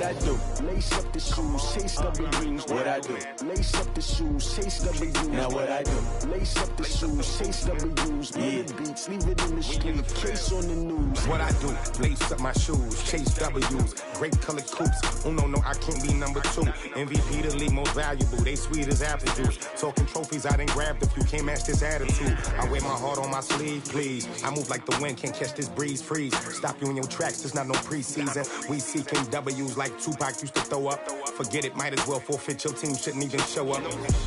What I do? Lace up the shoes, chase W's. What I do? Lace up the shoes, chase W's. Now what I do? Lace up the shoes, chase W's. Yeah. Beats, leave it in the street, case on the news. What I do? Lace up my shoes, chase W's. Grape colored coops. Oh no, I can't be number 2. MVP the league most valuable. They sweet as apple juice. Talking trophies, I didn't grab the few. Can't match this attitude. I wear my heart on my sleeve, please. I move like the wind, can't catch this breeze. Freeze. Stop you in your tracks. There's not no preseason. We seeking W's like Tupac used to throw up. Forget it, might as well forfeit. Your team shouldn't even show up.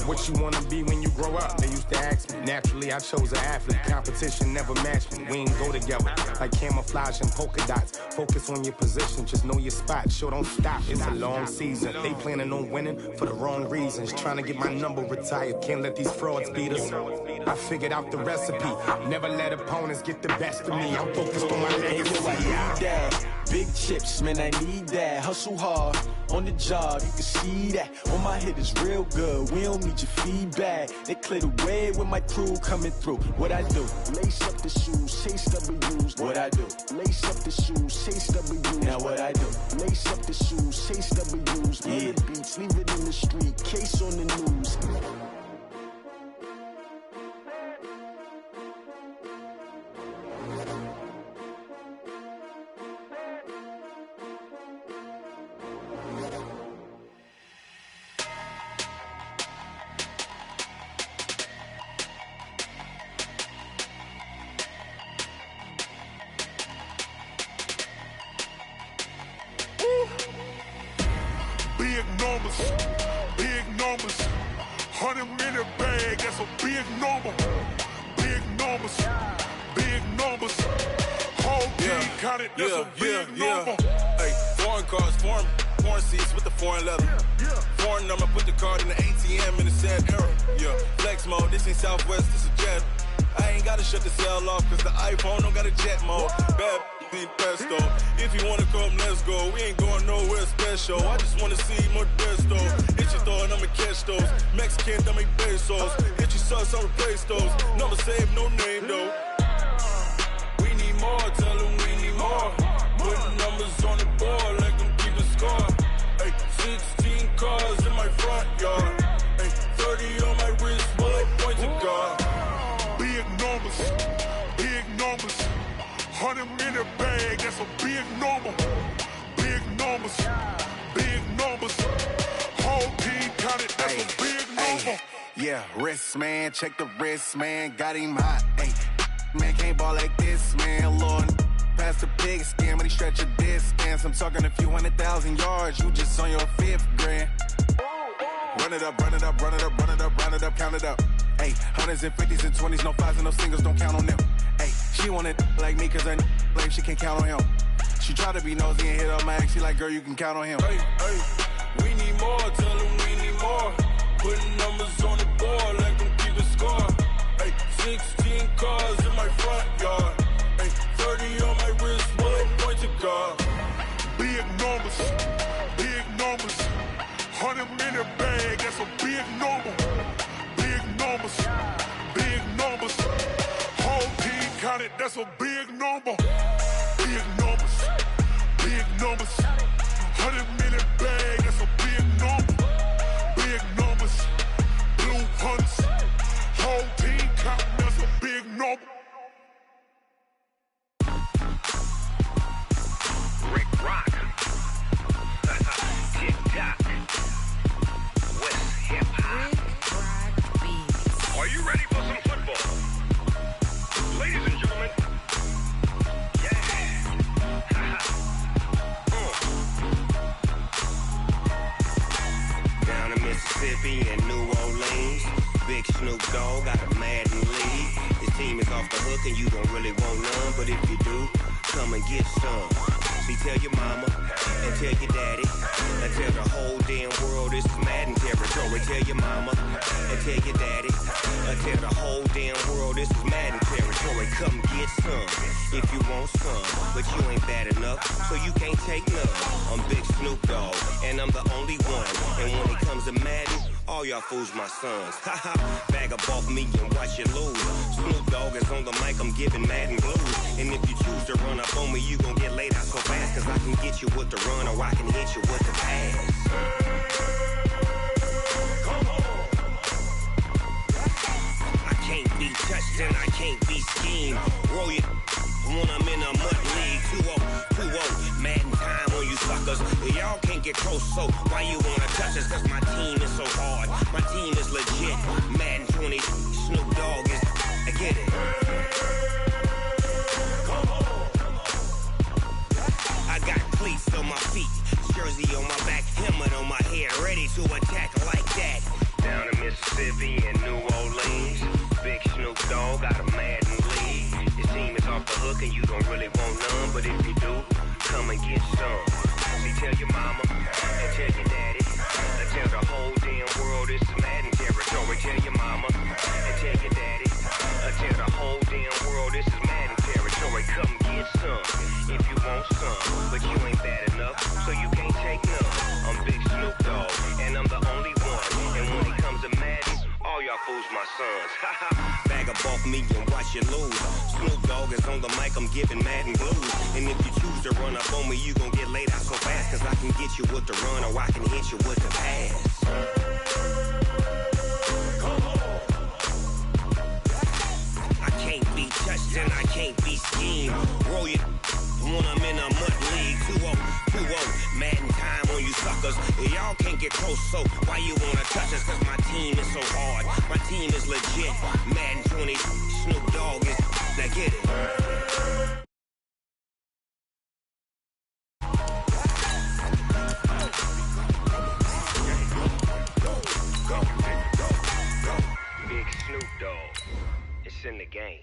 What you wanna be when you grow up? They used to ask me. Naturally, I chose an athlete. Competition never matched me. We ain't go together like camouflage and polka dots. Focus on your position, just know your spot. Sure, don't stop. It's a long season. They planning on winning for the wrong reasons. Trying to get my number retired. Can't let these frauds beat us. I figured out the recipe. Never let opponents get the best of me. I'm focused on my legacy. Big chips, man, I need that. Hustle hard on the job, you can see that. On my hit is real good, we don't need your feedback. They clear the way with my crew coming through. What I do? Lace up the shoes, chase W's. What I do? Lace up the shoes, chase W's. Now what I do? Lace up the shoes, chase W's. Yeah. Beats, leave it in the street, case on the news. Big numbers, 100-minute bag, that's a big number. Big numbers, whole team counted, that's a big number. Hey, foreign cars, foreign seats with the foreign leather. Foreign number, put the card in the ATM in the sad era. Yeah, flex mode, this ain't Southwest, this is Jet. I ain't gotta shut the cell off, cause the iPhone don't got a jet mode. Bad need pesto. If you wanna come, let's go. We ain't going nowhere special. I just wanna see more Modesto. Hit your throw and I'ma catch those. Mexican, dame pesos. Hit your sauce, I'll replace those. Number save, no name though. We need more, tell them we need more. Putting numbers on the board like them keep a score. Ay, 16 cars in my front yard. Ay, 30 on my wrist, while I point to God. Big numbers, 100-minute bag, that's a big number. Big numbers, whole team counted, that's a big number. Yeah, wrist man, check the wrist man, got him hot. Ay, man can't ball like this, man. Lord, past the pig skin, but he stretch a distance. I'm talking a few 100,000 yards, you just on your 5th grand. Run it up, count it up. Ay, 100s and 50s and 20s, no 5s and no singles, don't count on them. Ay, she want it like me, cause her like she can't count on him. She try to be nosy and hit up my ex, she like, girl, you can count on him. Hey, we need more, tell them we need more. Putting numbers on the board like them keep a score. Ay, 16 cars in my front yard. Ay, 30 on my wrist, while I point to God. Big numbers, 100-minute bag, that's a big number. Big numbers, whole team counted, that's a big number. Big numbers, 100-minute bag, that's a big number. Big numbers, blue hunts, whole team counting, that's a big number. Rick Rock, TikTok, West Hip Hop. Are you ready for some football? Ladies and gentlemen, Down in Mississippi and New Orleans, Big Snoop Dogg got a Madden lead. His team is off the hook and you don't really want none, but if you do, come and get some. See, tell your mama and tell your daddy and tell the whole damn world this is Madden territory. Tell your mama and tell your daddy and tell the whole damn world this is Madden territory. Come get some if you want some, but you ain't bad enough, so you can't take none. I'm Big Snoop Dogg and I'm the only one, and when it comes to Madden, All y'all fools my sons. Haha, bag up off me and watch you lose. Snoop Dogg is on the mic, I'm giving Madden blues. And if you choose to run up on me, you gon' get laid out so fast. Cause I can get you with the run or I can hit you with the pass. I can't be touched and I can't be schemed. Roll you when I'm in a mud league. 2-0, Madden time on you suckers. Y'all can't get close, so why you wanna touch us? Cause my team is so hard, my team is legit. Madden 20, Snoop Dogg is, I get it. I got cleats on my feet, jersey on my back, helmet on my head, ready to attack like that. Down in Mississippi and New Orleans, big Snoop Dogg got a Madden league. Your team is off the hook and you don't really want none, but if you do, come and get some. See, tell your mama and tell your daddy, and tell the whole damn world it's Madden territory. Tell your mama and tell your daddy, and tell the whole damn world this is Madden territory. Come get some if you want some, but you ain't bad enough, so you can't take none. I'm Big Snoop Dogg, and I'm the only one. And when it comes to Madden, all y'all fools my sons. Bag up off me and watch you lose. Snoop Dogg is on the mic, I'm giving Madden blues. And if you choose to run up on me, you gon' get laid out so fast. Cause I can get you with the run or I can hit you with the pass. I can't be touched and I can't be schemed. Roll you when I'm in a mud league. 2-0, Madden time on you suckers. Y'all can't get close, so why you wanna touch us? Cause my team is so hard, my team is legit. Madden 20, Snoop Dogg is, now get it. Big Snoop Dogg, it's in the game.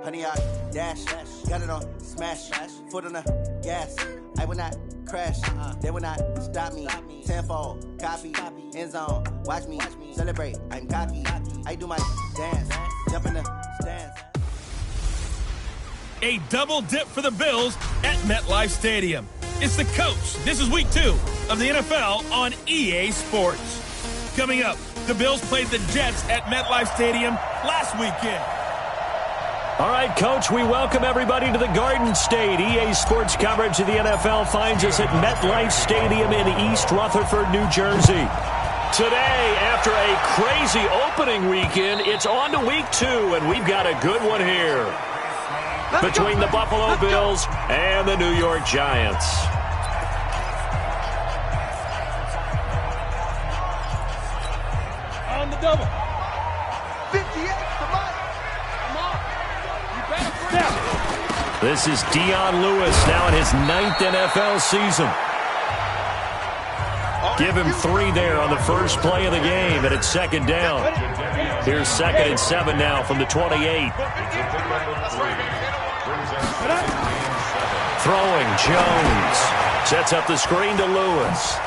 Honey, I dash, got it on smash, foot on the gas. I will not crash, they will not stop me. Tenfold, copy, end zone, watch me celebrate. I'm cocky, I do my dance, jump in the stands. A double dip for the Bills at MetLife Stadium. It's the coach. This is week 2 of the NFL on EA Sports. Coming up, the Bills played the Jets at MetLife Stadium last weekend. All right, Coach, we welcome everybody to the Garden State. EA Sports coverage of the NFL finds us at MetLife Stadium in East Rutherford, New Jersey. Today, after a crazy opening weekend, it's on to week 2, and we've got a good one here between the Buffalo Bills and the New York Giants. On the double. 58, come on. This is Dion Lewis now in his 9th NFL season. Give him 3 there on the first play of the game, and it's second down. Here's 2nd and 7 now from the 28. Throwing, Jones. Sets up the screen to Lewis.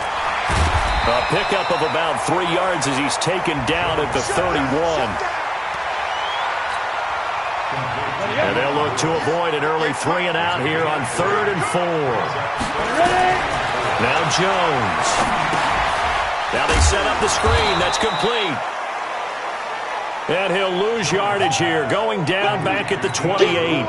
A pickup of about 3 yards as he's taken down at the 31. And they'll look to avoid an early 3 and out here on 3rd and 4. Now Jones. Now they set up the screen. That's complete. And he'll lose yardage here, going down back at the 28.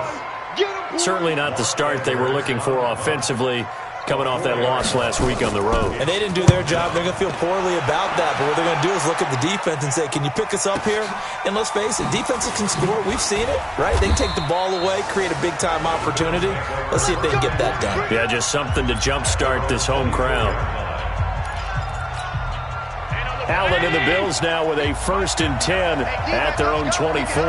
Certainly not the start they were looking for offensively, coming off that loss last week on the road. And they didn't do their job. They're going to feel poorly about that. But what they're going to do is look at the defense and say, can you pick us up here? And let's face it, defenses can score. We've seen it, right? They can take the ball away, create a big-time opportunity. Let's see if they can get that done. Yeah, just something to jumpstart this home crowd. Allen and the Bills now with a 1st and 10 at their own 24.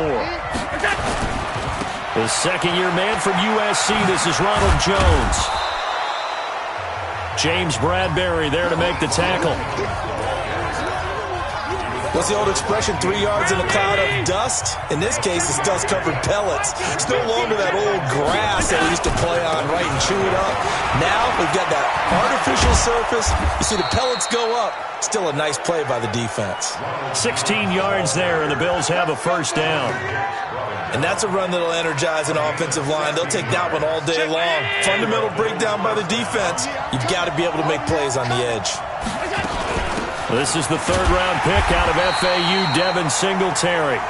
The second-year man from USC, this is Ronald Jones. James Bradbury there to make the tackle. What's the old expression, 3 yards in a cloud of dust? In this case, it's dust-covered pellets. It's no longer that old grass that we used to play on, right, and chew it up. Now we've got that artificial surface. You see the pellets go up. Still a nice play by the defense. 16 yards there, and the Bills have a first down. And that's a run that'll energize an offensive line. They'll take that one all day long. Fundamental breakdown by the defense. You've got to be able to make plays on the edge. This is the third-round pick out of FAU, Devin Singletary.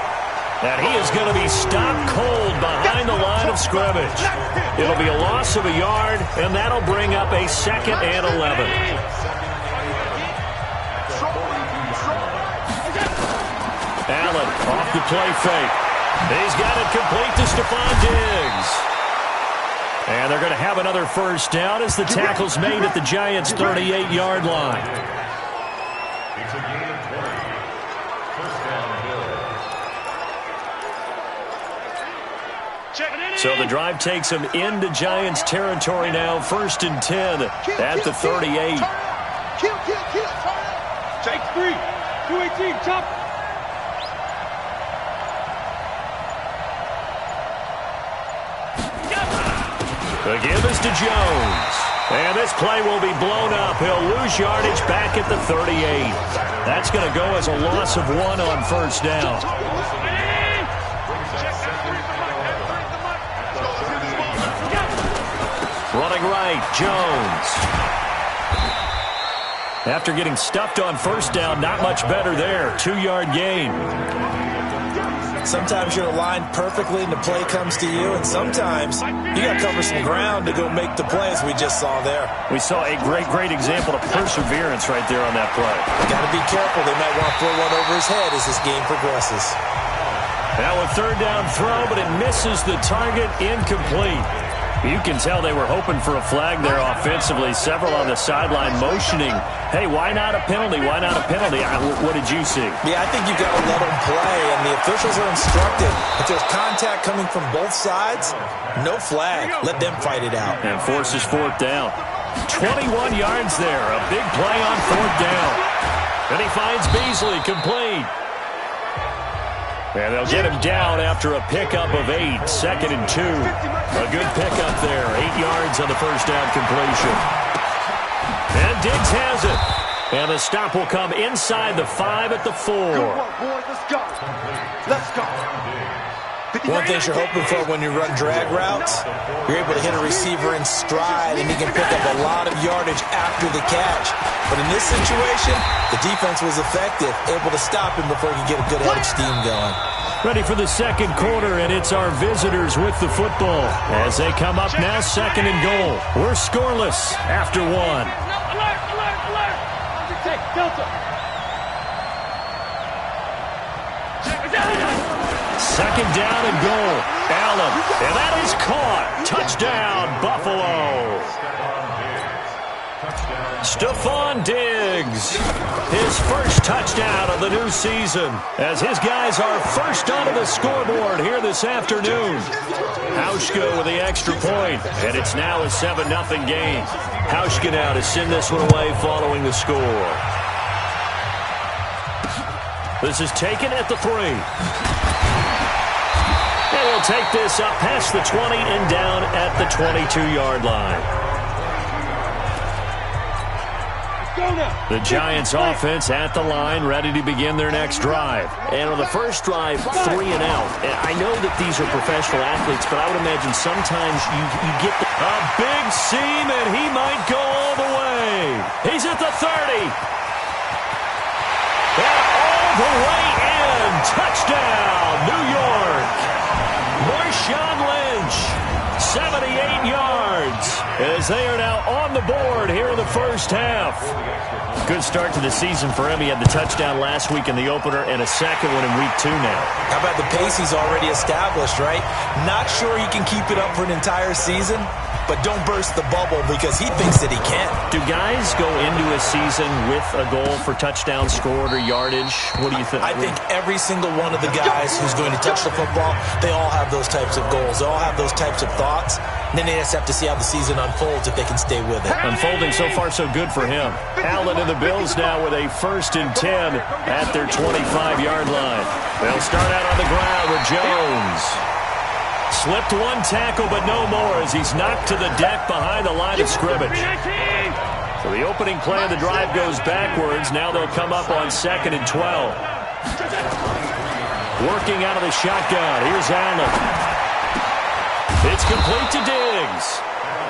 And he is going to be stopped cold behind the line of scrimmage. It'll be a loss of a yard, and that'll bring up a 2nd and 11. Allen off the play fake. He's got it complete to Stephon Diggs. And they're going to have another first down as the tackle's made at the Giants' 38-yard line. So the drive takes them into Giants territory now. 1st and 10 at the 38. Take 3. 218, top. The give is to Jones. And this play will be blown up. He'll lose yardage back at the 38. That's going to go as a loss of 1 on first down. Running right, Jones. After getting stuffed on first down, not much better there. 2-yard gain. Sometimes you're aligned perfectly and the play comes to you, and sometimes you got to cover some ground to go make the play, as we just saw there. We saw a great example of perseverance right there on that play. Got to be careful. They might want to throw one over his head as this game progresses. Now a 3rd down throw, but it misses the target, incomplete. You can tell they were hoping for a flag there offensively. Several on the sideline motioning, hey, why not a penalty? Why not a penalty? What did you see? Yeah, I think you've got to let them play, and the officials are instructed. If there's contact coming from both sides, no flag. Let them fight it out. And forces 4th down. 21 yards there. A big play on 4th down. And he finds Beasley complete. And they'll get him down after a pickup of 8. 2nd and 2. A good pickup there. 8 yards on the first down completion. And Diggs has it. And the stop will come inside the 5 at the 4. Good work, boys. Let's go. Let's go. One of the things you're hoping for when you run drag routes, you're able to hit a receiver in stride, and he can pick up a lot of yardage after the catch. But in this situation, the defense was effective, able to stop him before he could get a good head of steam going. Ready for the 2nd quarter, and it's our visitors with the football. As they come up now, 2nd and goal. We're scoreless after 1. Alert, alert, alert. Undertake, Delta. 2nd down and goal. Allen, and that is caught. Touchdown, Buffalo. Stephon Diggs, his first touchdown of the new season, as his guys are first onto the scoreboard here this afternoon. Hauschka with the extra point, and it's now a 7-0 game. Hauschka now to send this one away following the score. This is taken at the 3. And we'll take this up past the 20 and down at the 22-yard line. The Giants offense at the line, ready to begin their next drive. And on the first drive, 3 and out. And I know that these are professional athletes, but I would imagine sometimes you get a big seam, and he might go all the way. He's at the 30. And all the way in. Touchdown, New York. Marshawn Lynch, 78 yards, as they are now on the board here in the first half. Good start to the season for him. He had the touchdown last week in the opener and a second one in week 2 now. How about the pace he's already established, right? Not sure he can keep it up for an entire season, but don't burst the bubble because he thinks that he can. Do guys go into a season with a goal for touchdown scored or yardage? What do you think? I think every single one of the guys who's going to touch the football, they all have those types of goals. They all have those types of thoughts. And then they just have to see how the season unfolds if they can stay with it. Unfolding so far so good for him. Allen and the Bills now with a 1st and 10 at their 25-yard line. They'll start out on the ground with Jones. Slipped one tackle, but no more as he's knocked to the deck behind the line of scrimmage. So the opening play of the drive goes backwards. Now they'll come up on 2nd and 12. Working out of the shotgun. Here's Allen. It's complete to Diggs.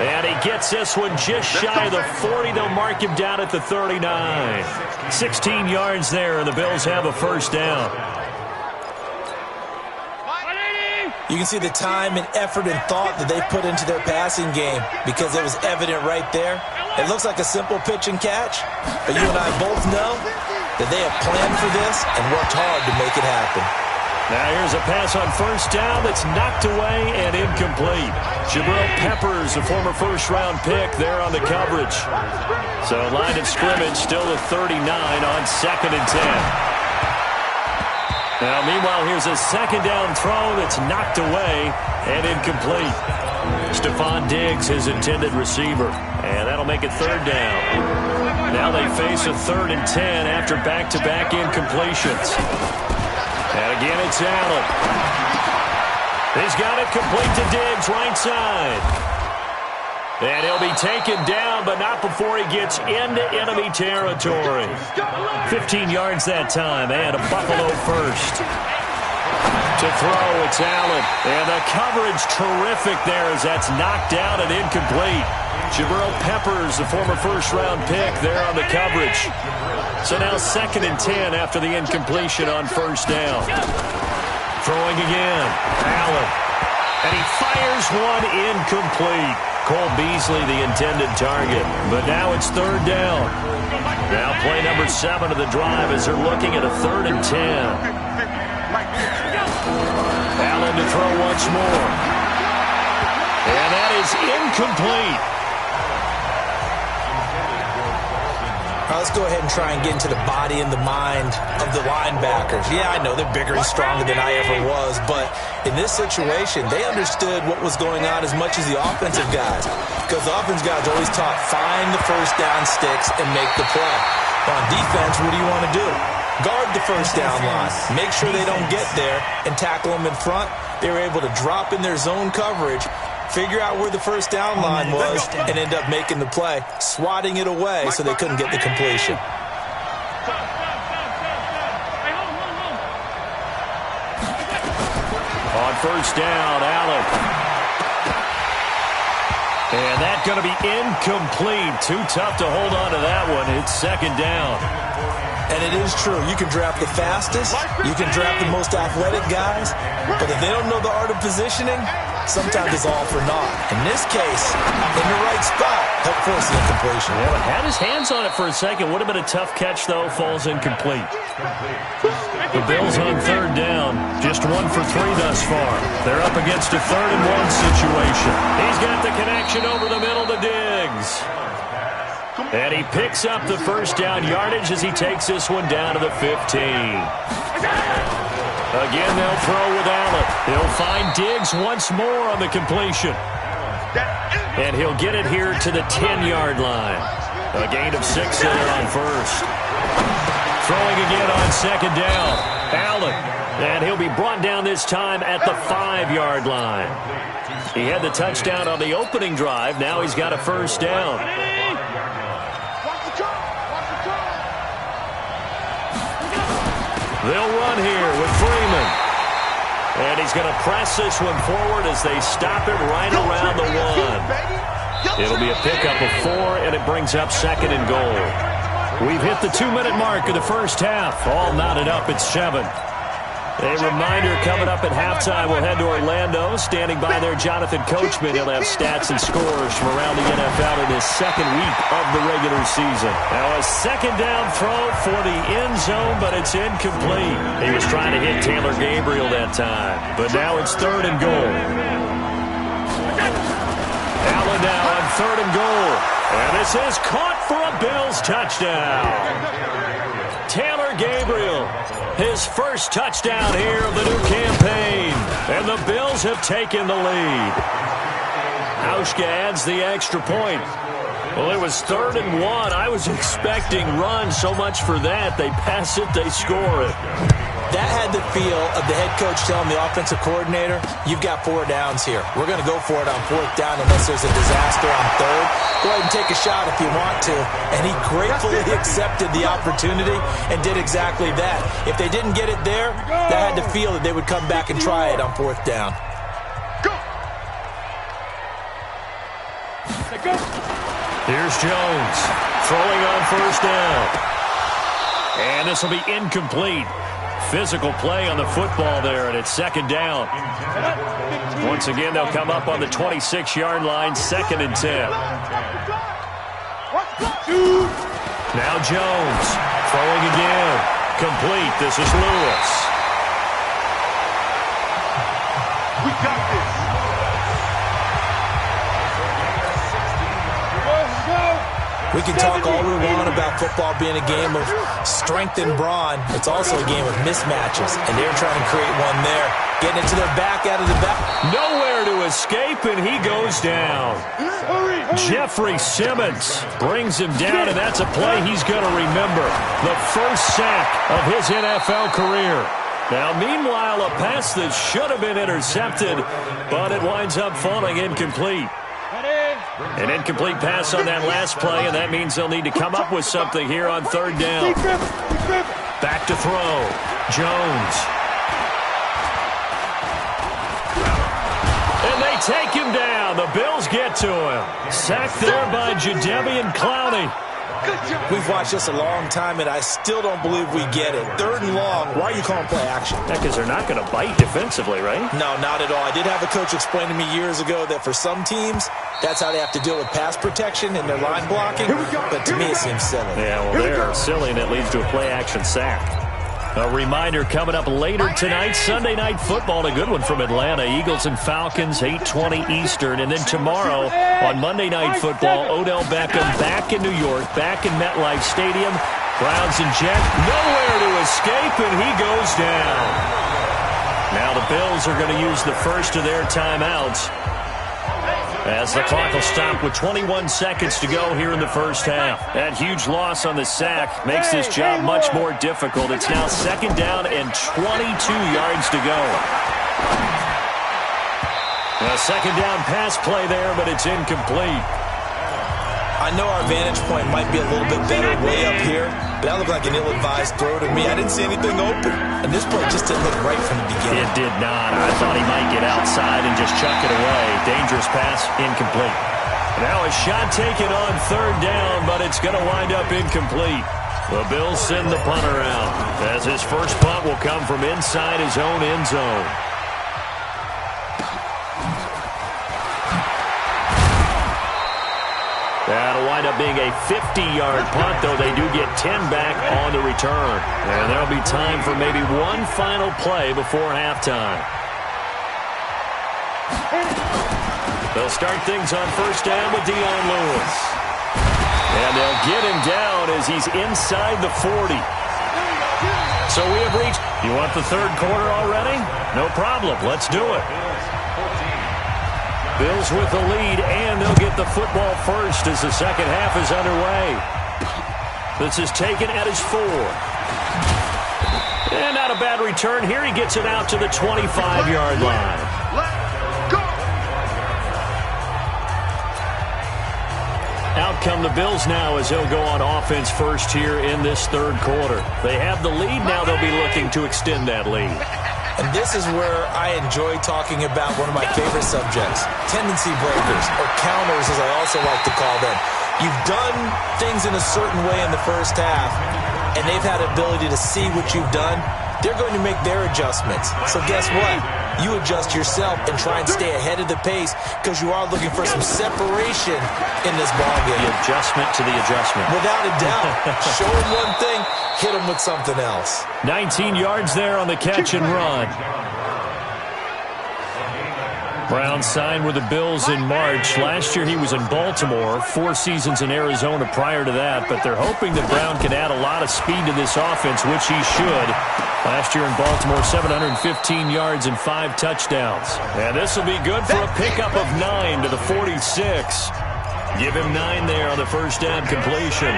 And he gets this one just shy of the 40. They'll mark him down at the 39. 16 yards there, and the Bills have a 1st down. You can see the time and effort and thought that they put into their passing game because it was evident right there. It looks like a simple pitch and catch, but you and I both know that they have planned for this and worked hard to make it happen. Now here's a pass on 1st down that's knocked away and incomplete. Jabril Peppers, a former 1st-round pick, there on the coverage. So line of scrimmage still at 39 on 2nd and 10. Now, meanwhile, here's a 2nd down throw that's knocked away and incomplete. Stephon Diggs, his intended receiver, and that'll make it 3rd down. Now they face a 3rd and 10 after back-to-back incompletions. And again, it's Allen. He's got it complete to Diggs, right side. And he'll be taken down, but not before he gets into enemy territory. 15 yards that time, and a Buffalo 1st. To throw, it's Allen. And the coverage terrific there as that's knocked down and incomplete. Jabril Peppers, the former 1st-round pick, there on the coverage. So now 2nd and 10 after the incompletion on 1st down. Throwing again, Allen. And he fires one incomplete. Cole Beasley, the intended target. But now it's 3rd down. Now play number 7 of the drive as they're looking at a 3rd and 10. Allen to throw once more. And that is incomplete. Let's go ahead and try and get into the body and the mind of the linebackers. Yeah, I know they're bigger and stronger than I ever was, but in this situation, they understood what was going on as much as the offensive guys, because the offensive guys always taught, find the 1st down sticks and make the play. On defense, what do you want to do? Guard the 1st down line. Make sure they don't get there and tackle them in front. They were able to drop in their zone coverage, figure out where the 1st down line was, and end up making the play, swatting it away so they couldn't get the completion. On 1st down, Allen. And that's going to be incomplete. Too tough to hold on to that one. It's 2nd down. And it is true. You can draft the fastest. You can draft the most athletic guys. But if they don't know the art of positioning, sometimes it's all for naught. In this case, in the right spot, help force the incompletion. Yeah, had his hands on it for a second. Would have been a tough catch, though. Falls incomplete. The Bills on 3rd down. Just 1 for 3 thus far. They're up against a 3rd and 1 situation. He's got the connection over the middle to Diggs. And he picks up the 1st down yardage as he takes this one down to the 15. Again, they'll throw with Allen. He'll find Diggs once more on the completion. And he'll get it here to the 10-yard line. A gain of 6 there on 1st. Throwing again on 2nd down. Allen. And he'll be brought down this time at the 5-yard line. He had the touchdown on the opening drive. Now he's got a 1st down. They'll run here with Freeman. And he's going to press this one forward as they stop it right around the 1. It'll be a pickup of 4, and it brings up 2nd and goal. We've hit the 2-minute mark of the 1st half. All knotted up at 7. A reminder coming up at halftime, we'll head to Orlando. Standing by there, Jonathan Coachman. He'll have stats and scores from around the NFL in his 2nd week of the regular season. Now a 2nd down throw for the end zone, but it's incomplete. He was trying to hit Taylor Gabriel that time, but now it's 3rd and goal. Allen now on 3rd and goal. And this is caught for a Bills touchdown. Taylor Gabriel, his first touchdown here of the new campaign. And the Bills have taken the lead. Hauschka adds the extra point. Well, it was 3rd and 1. I was expecting run, so much for that. They pass it, they score it. That had the feel of the head coach telling the offensive coordinator, you've got 4 downs here. We're going to go for it on 4th down unless there's a disaster on 3rd. Go ahead and take a shot if you want to. And he gratefully accepted the opportunity and did exactly that. If they didn't get it there, that had the feel that they would come back and try it on 4th down. Here's Jones throwing on 1st down. And this will be incomplete. Physical play on the football there, and it's 2nd down. Once again, they'll come up on the 26-yard line, 2nd and 10. Now Jones throwing again. Complete. This is Lewis. We got this. We can talk all we want about football being a game of strength and brawn. It's also a game of mismatches, and they're trying to create one there. Getting it to their back, out of the back. Nowhere to escape, and he goes down. Jeffrey Simmons brings him down, and that's a play he's going to remember. The first sack of his NFL career. Now, meanwhile, a pass that should have been intercepted, but it winds up falling incomplete. An incomplete pass on that last play, and that means they'll need to come up with something here on 3rd down. Back to throw. Jones. And they take him down. The Bills get to him. Sacked there by Jadeveon Clowney. We've watched this a long time, and I still don't believe we get it. 3rd and long. Why are you calling play action? Yeah, because they're not going to bite defensively, right? No, not at all. I did have a coach explain to me years ago that for some teams, that's how they have to deal with pass protection and their line blocking. But to me, it seems silly. Yeah, well, they're silly, and it leads to a play action sack. A reminder coming up later tonight, Sunday Night Football, a good one from Atlanta. Eagles and Falcons, 8:20 Eastern. And then tomorrow on Monday Night Football, Odell Beckham back in New York, back in MetLife Stadium. Browns and Jets, nowhere to escape, and he goes down. Now the Bills are going to use the first of their timeouts as the clock will stop with 21 seconds to go here in the first half. That huge loss on the sack makes this job much more difficult. It's now 2nd down and 22 yards to go. A 2nd down pass play there, but it's incomplete. I know our vantage point might be a little bit better way up here, but that looked like an ill-advised throw to me. I didn't see anything open. And this play just didn't look right from the beginning. It did not. I thought he might get outside and just chuck it away. Dangerous pass, incomplete. Now a shot taken on 3rd down, but it's going to wind up incomplete. The Bills send the punter out, as his first punt will come from inside his own end zone. That'll wind up being a 50-yard punt, though they do get 10 back on the return. And there'll be time for maybe one final play before halftime. They'll start things on 1st down with Dion Lewis. And they'll get him down as he's inside the 40. So we have reached, you want the 3rd quarter already? No problem, let's do it. Bills with the lead, and they'll get the football first as the 2nd half is underway. This is taken at his 4. And not a bad return here. He gets it out to the 25-yard line. Out come the Bills now as they'll go on offense first here in this 3rd quarter. They have the lead. Now they'll be looking to extend that lead. And this is where I enjoy talking about one of my favorite subjects, tendency breakers, or counters as I also like to call them. You've done things in a certain way in the first half, and they've had the ability to see what you've done. They're going to make their adjustments. So guess what? You adjust yourself and try and stay ahead of the pace because you are looking for some separation in this ballgame. The adjustment to the adjustment. Without a doubt. Show them one thing, hit them with something else. 19 yards there on the catch and run. Brown signed with the Bills in March. Last year he was in Baltimore, 4 seasons in Arizona prior to that, but they're hoping that Brown can add a lot of speed to this offense, which he should. Last year in Baltimore, 715 yards and 5 touchdowns. And this will be good for a pickup of 9 to the 46. Give him 9 there on the first down completion.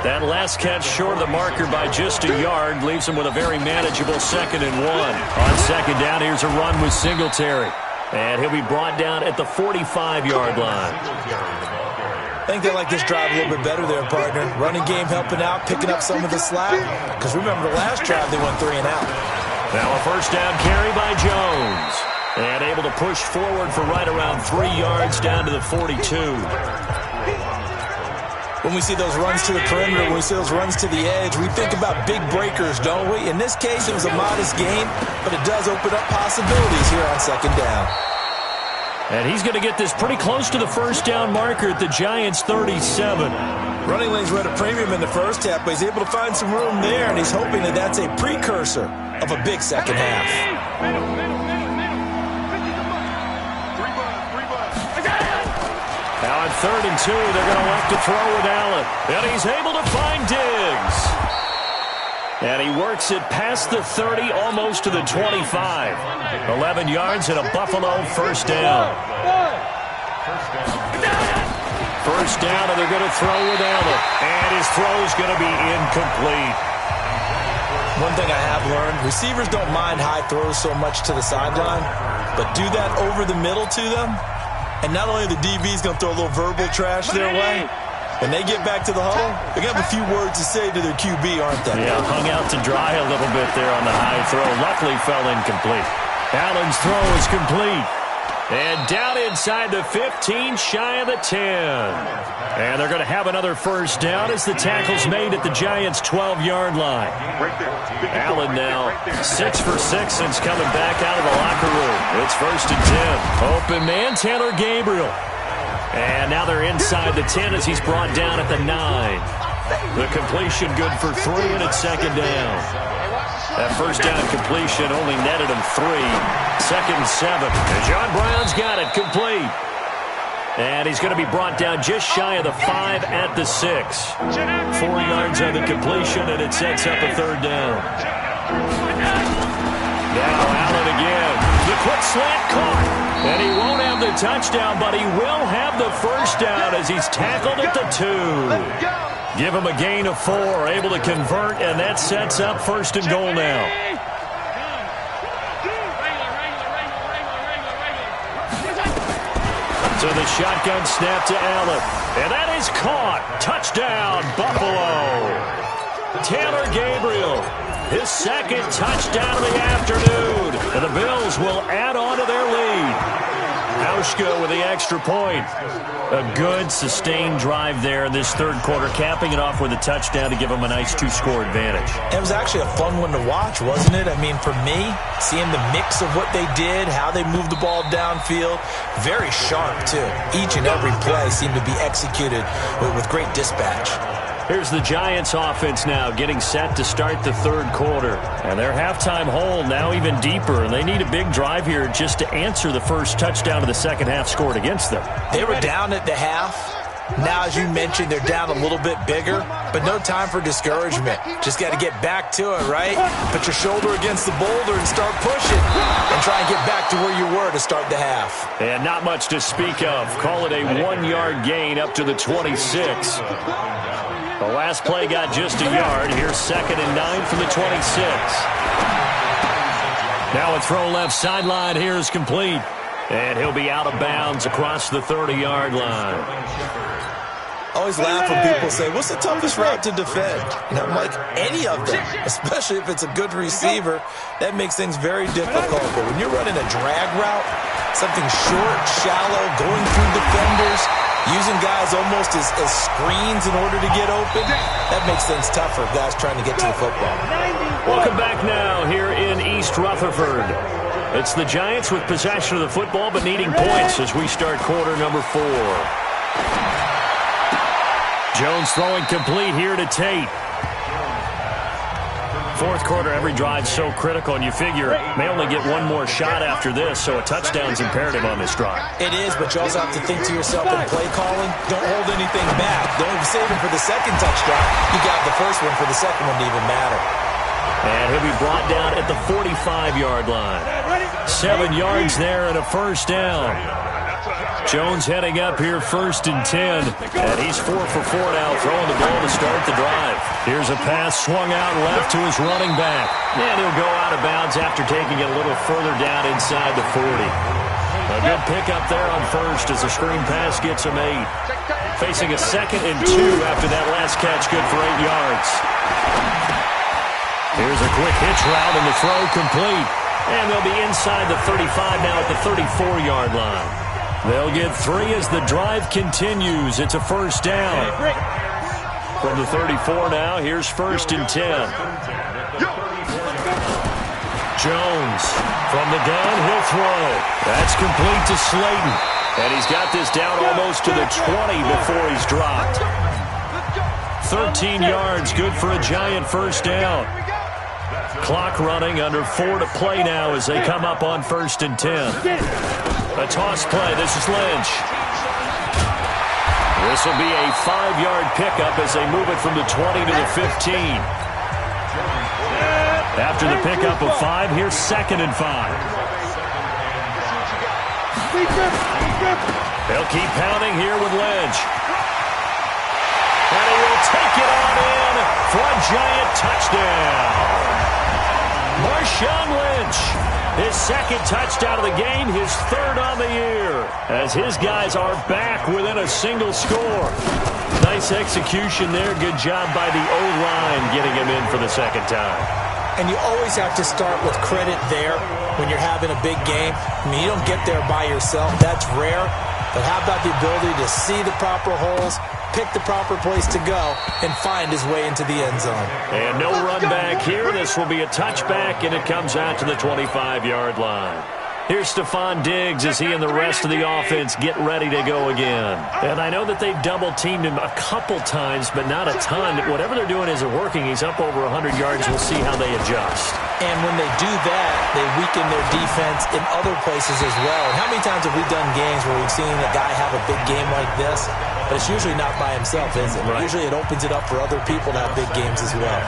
That last catch short of the marker by just a yard leaves him with a very manageable 2nd and 1. On second down, here's a run with Singletary. And he'll be brought down at the 45-yard line. I think they like this drive a little bit better there, partner. Running game helping out, picking up some of the slack. Because remember, the last drive they went 3 and out. Now a first down carry by Jones. And able to push forward for right around 3 yards down to the 42. When we see those runs to the perimeter, when we see those runs to the edge, we think about big breakers, don't we? In this case, it was a modest gain, but it does open up possibilities here on second down. And he's going to get this pretty close to the first down marker at the Giants' 37. Running lanes were at a premium in the first half, but he's able to find some room there, and he's hoping that that's a precursor of a big second half. Now on 3rd and 2, they're going to elect to throw with Allen. And he's able to find Diggs. And he works it past the 30, almost to the 25. 11 yards and a Buffalo first down. First down, and they're going to throw with Allen. And his throw is going to be incomplete. One thing I have learned, receivers don't mind high throws so much to the sideline, but do that over the middle to them. And not only the DB's going to throw a little verbal trash their way, when they get back to the huddle, they're going to have a few words to say to their QB, aren't they? Yeah, hung out to dry a little bit there on the high throw. Luckily fell incomplete. Allen's throw is complete. And down inside the 15, shy of the 10. And they're going to have another first down as the tackle's made at the Giants' 12-yard line. Allen now 6 for 6 since coming back out of the locker room. It's 1st and 10. Open man, Taylor Gabriel. And now they're inside the 10 as he's brought down at the 9. The completion good for 3, and it's 2nd down. That first down completion only netted him 3. 2nd and 7. And John Brown's got it complete. And he's going to be brought down just shy of the 5 at the 6. 4 yards on the completion, and it sets up a 3rd down. Now Allen again. The quick slant caught. And he won't have the touchdown, but he will have the first down as he's tackled at the 2. Give him a gain of 4, able to convert, and that sets up 1st and goal now. So the shotgun snap to Allen, and that is caught. Touchdown, Buffalo. Taylor Gabriel, his 2nd touchdown of the afternoon, and the Bills will add on to their lead. Hauschka with the extra point. A good, sustained drive there in this 3rd quarter, capping it off with a touchdown to give them a nice 2-score advantage. It was actually a fun one to watch, wasn't it? I mean, for me, seeing the mix of what they did, how they moved the ball downfield, very sharp, too. Each and every play seemed to be executed with great dispatch. Here's the Giants offense now getting set to start the 3rd quarter. And their halftime hole now even deeper. And they need a big drive here just to answer the first touchdown of the second half scored against them. They were down at the half. Now, as you mentioned, they're down a little bit bigger, but no time for discouragement. Just got to get back to it, right? Put your shoulder against the boulder and start pushing and try and get back to where you were to start the half. And not much to speak of. Call it a 1-yard gain up to the 26. The last play got just a yard. Here's 2nd and 9 from the 26. Now a throw left sideline here is complete. And he'll be out of bounds across the 30-yard line. I always laugh when people say, what's the toughest route to defend? And I'm like, any of them, especially if it's a good receiver. That makes things very difficult. But when you're running a drag route, something short, shallow, going through defenders, using guys almost as screens in order to get open, that makes things tougher if guys trying to get to the football. Welcome back now here in East Rutherford. It's the Giants with possession of the football but needing points as we start quarter number 4. Jones throwing complete here to Tate. Fourth quarter, every drive's so critical, and you figure may only get one more shot after this, so a touchdown's imperative on this drive. It is, but you also have to think to yourself in play calling, don't hold anything back. Don't save it for the second touchdown. You got the first one for the second one to even matter. And he'll be brought down at the 45-yard line. 7 yards there and a first down. Jones heading up here 1st and 10. And he's 4 for 4 now, throwing the ball to start the drive. Here's a pass swung out left to his running back. And he'll go out of bounds after taking it a little further down inside the 40. A good pickup there on first as the screen pass gets him 8. Facing a 2nd and 2 after that last catch, good for 8 yards. Here's a quick hitch route and the throw complete. And they'll be inside the 35 now at the 34-yard line. They'll get 3 as the drive continues. It's a first down. From the 34 now, here's 1st and 10. Jones from the gun, he'll throw. That's complete to Slayton. And he's got this down almost to the 20 before he's dropped. 13 yards, good for a giant first down. Clock running, under 4 to play now as they come up on 1st and 10. A toss play. This is Lynch. This will be a 5-yard pickup as they move it from the 20 to the 15. After the pickup of 5, here's 2nd and 5. They'll keep pounding here with Lynch. And he will take it on in for a giant touchdown. Marshawn Lynch, his 2nd touchdown of the game, his 3rd on the year, as his guys are back within a single score. Nice execution there. Good job by the O-line getting him in for the 2nd time. And you always have to start with credit there when you're having a big game. I mean, you don't get there by yourself. That's rare. But how about the ability to see the proper holes, pick the proper place to go, and find his way into the end zone. And no run back here. This will be a touchback, and it comes out to the 25-yard line. Here's Stephon Diggs as he and the rest of the offense get ready to go again. And I know that they've double-teamed him a couple times, but not a ton. Whatever they're doing isn't working. He's up over 100 yards. We'll see how they adjust. And when they do that, they weaken their defense in other places as well. And how many times have we done games where we've seen a guy have a big game like this? But it's usually not by himself, is it? Right. Usually it opens it up for other people to have big games as well.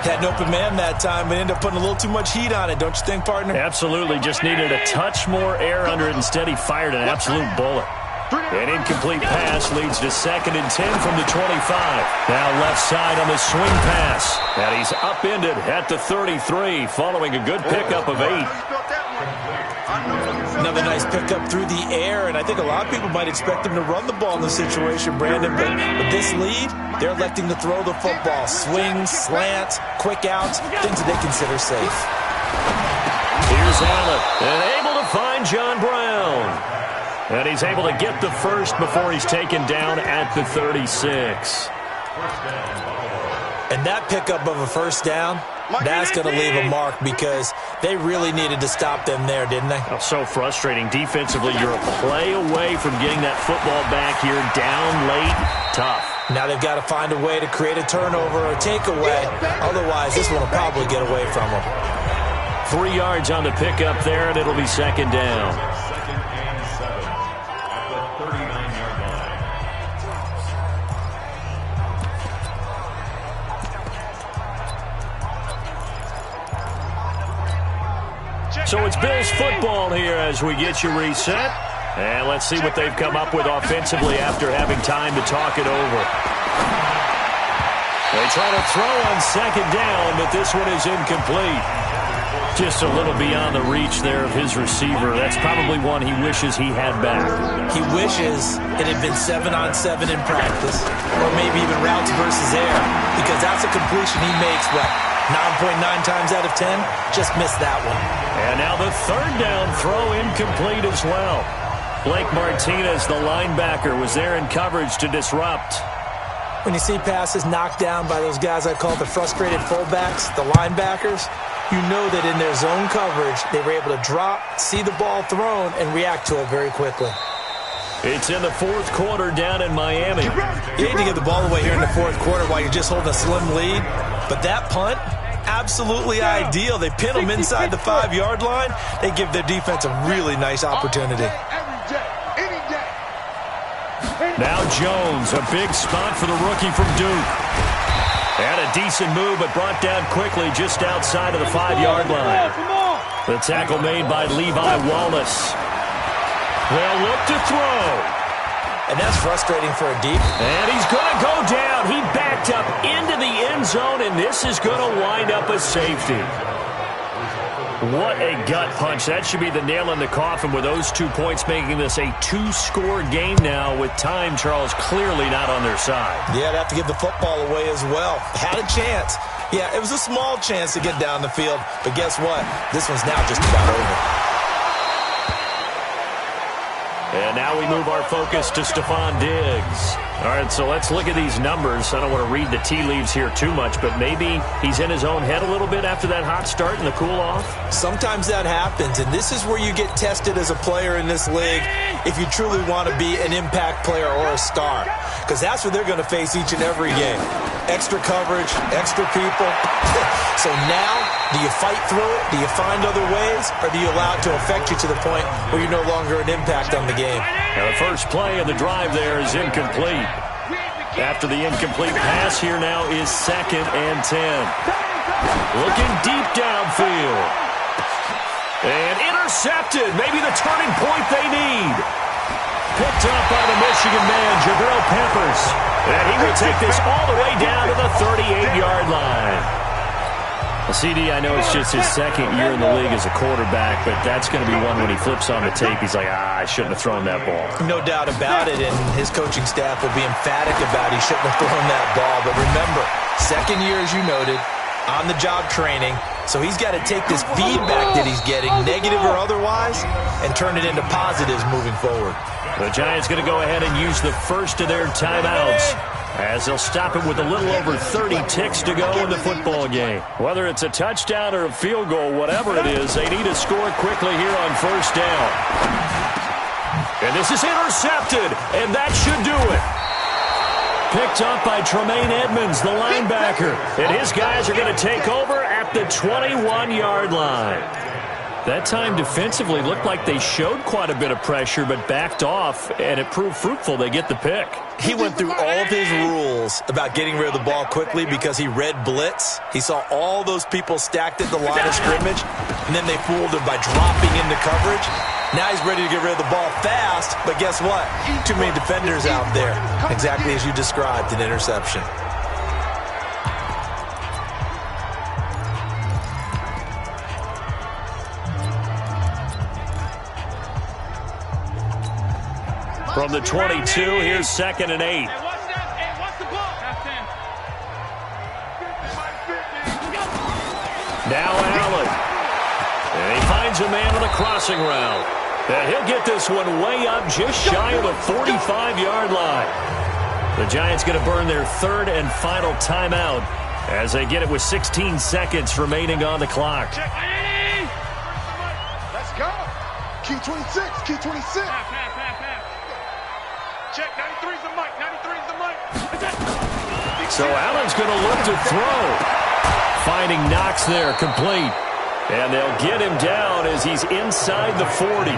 Had an open man that time, but ended up putting a little too much heat on it, don't you think, partner? Absolutely. Just needed a touch more air under it. Instead, he fired an absolute bullet. An incomplete pass leads to 2nd and 10 from the 25. Now left side on the swing pass. And he's upended at the 33 following a good pickup of 8. Another nice pickup through the air, and I think a lot of people might expect him to run the ball in this situation, Brandon, but with this lead, they're electing to throw the football. Swings, slants, quick outs, things that they consider safe. Here's Allen, and able to find John Brown. And he's able to get the first before he's taken down at the 36. And that pickup of a first down, that's going to leave a mark because they really needed to stop them there, didn't they? Oh, so frustrating. Defensively, you're a play away from getting that football back here, down late, tough. Now they've got to find a way to create a turnover or takeaway. Otherwise, this one will probably get away from them. 3 yards on the pickup there, and it'll be 2nd down. So it's Bills football here as we get you reset. And let's see what they've come up with offensively after having time to talk it over. They try to throw on 2nd down, but this one is incomplete. Just a little beyond the reach there of his receiver. That's probably one he wishes he had back. He wishes it had been 7-on-7 in practice, or maybe even routes versus air, because that's a completion he makes, but 9.9 times out of 10, just missed that one. And now the 3rd down throw incomplete as well. Blake Martinez, the linebacker, was there in coverage to disrupt. When you see passes knocked down by those guys I call the frustrated fullbacks, the linebackers, you know that in their zone coverage, they were able to drop, see the ball thrown, and react to it very quickly. It's in the 4th quarter down in Miami. You need to get the ball away here in the 4th quarter while you're just holding a slim lead. But that punt, absolutely ideal. They pin them inside the 5-yard line. They give their defense a really nice opportunity. Now Jones, a big spot for the rookie from Duke. Had a decent move, but brought down quickly just outside of the 5-yard line. The tackle made by Levi Wallace. They'll look to throw. And that's frustrating for a deep. And he's going to go down. He backed up into the end zone, and this is going to wind up a safety. What a gut punch. That should be the nail in the coffin with those 2 points, making this a 2-score game now with time, Charles, clearly not on their side. Yeah, they have to give the football away as well. Had a chance. Yeah, it was a small chance to get down the field, but guess what? This one's now just about over. And now we move our focus to Stephon Diggs. All right, so let's look at these numbers. I don't want to read the tea leaves here too much, but maybe he's in his own head a little bit after that hot start and the cool-off. Sometimes that happens, and this is where you get tested as a player in this league if you truly want to be an impact player or a star, because that's what they're going to face each and every game. Extra coverage, extra people. So now, do you fight through it? Do you find other ways? Or do you allow it to affect you to the point where you're no longer an impact on the game? Now the first play of the drive there is incomplete. After the incomplete pass, here now is 2nd and 10. Looking deep downfield. And intercepted. Maybe the turning point they need. Picked up by the Michigan man, Jabril Peppers. And he will take this all the way down to the 38-yard line. Well, CD, I know it's just his 2nd year in the league as a quarterback, but that's going to be one when he flips on the tape, he's like, I shouldn't have thrown that ball. No doubt about it, and his coaching staff will be emphatic about he shouldn't have thrown that ball. But remember, 2nd year, as you noted, on-the-job training, so he's got to take this feedback that he's getting, negative or otherwise, and turn it into positives moving forward. The Giants going to go ahead and use the first of their timeouts, as they'll stop it with a little over 30 ticks to go in the football game. Whether it's a touchdown or a field goal, whatever it is, they need to score quickly here on first down. And this is intercepted, and that should do it. Picked up by Tremaine Edmonds, the linebacker. And his guys are going to take over at the 21-yard line. That time defensively looked like they showed quite a bit of pressure but backed off, and it proved fruitful. They get the pick. He went through all of his rules about getting rid of the ball quickly because he read blitz. He saw all those people stacked at the line of scrimmage, and then they fooled him by dropping into coverage. Now he's ready to get rid of the ball fast, but guess what? Too many defenders out there. Exactly as you described, an interception. From the 22, here's 2nd and 8. Now Allen. And he finds a man on the crossing route. And he'll get this one way up just shy of the 45-yard line. The Giants going to burn their 3rd and final timeout as they get it with 16 seconds remaining on the clock. Let's go. Key 26, key 26. Check, 93's the mic, 93's the mic. So Allen's going to look to throw. Finding Knox there, complete. And they'll get him down as he's inside the 40.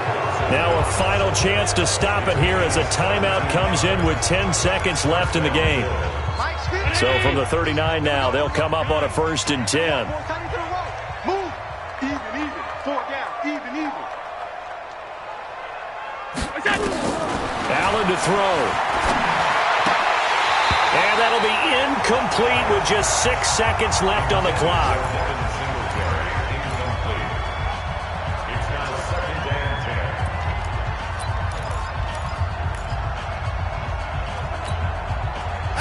Now a final chance to stop it here as a timeout comes in with 10 seconds left in the game. So from the 39 now, they'll come up on a 1st and 10. Move. Even. 4 down. Even. Allen to throw. And that'll be incomplete with just 6 seconds left on the clock.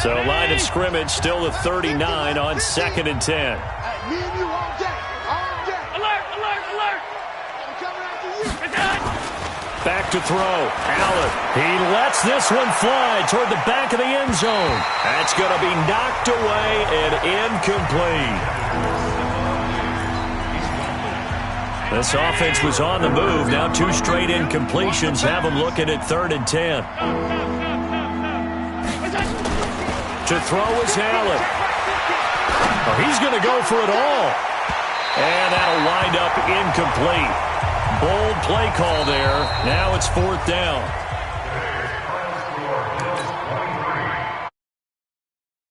So line of scrimmage still the 39 on 2nd and 10. Me and you all day. Alert. I'm coming after you. Back to throw. Allen. He lets this one fly toward the back of the end zone. That's going to be knocked away and incomplete. This offense was on the move. Now 2 straight incompletions have them looking at 3rd and 10. To throw is Allen. He's going to go for it all. And that'll wind up incomplete. Bold play call there. Now it's 4th down.